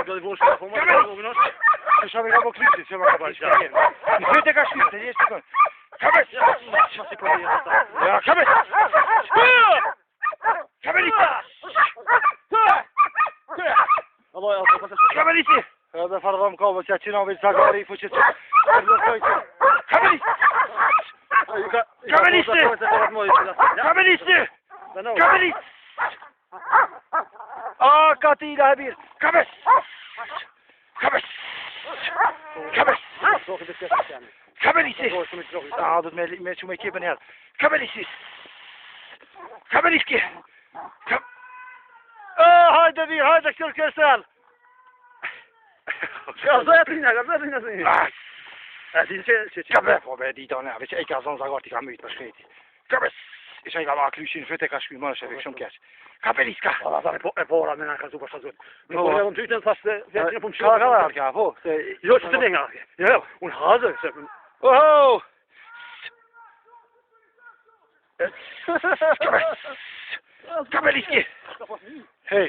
Do të vosh apo më vonosh. Shave ka boklisi, se ma ka bërë. Në vete ka shqipë, të jeshtë të kënë. Kabes! Ja, kabes! Kabelisi! Kabelisi! Edhe fardhëm kove që qinove që zagari i fuqit që Kabelisi! Kabelisi! Kabelisi! Kabelisi! A, katila e birë! Kabes! Kabes! Kabes! Kabelisi! A, do të me që me ekipën herë. Kabelisi! Kabeliski! Hajde birë, hajde këtë kësel! Gazdoja të një. A ti që... Kabe, po be, di të ne, veç e ka zonë zagar t'i ka mytë për shkreti. Kabes! Isha i ka ma klyshin, fete ka shkuj, më në shëve, shumë keq. Kabeliska! E pora me nga ka zu për shazut. Në po edhe në tyjtë në thashtë se vjetë një punë Ka dhe arka, po. Jo, që të ne nga arke. Jo, unë hazë, se... Oho! Kabes! Kabeliski! Hej!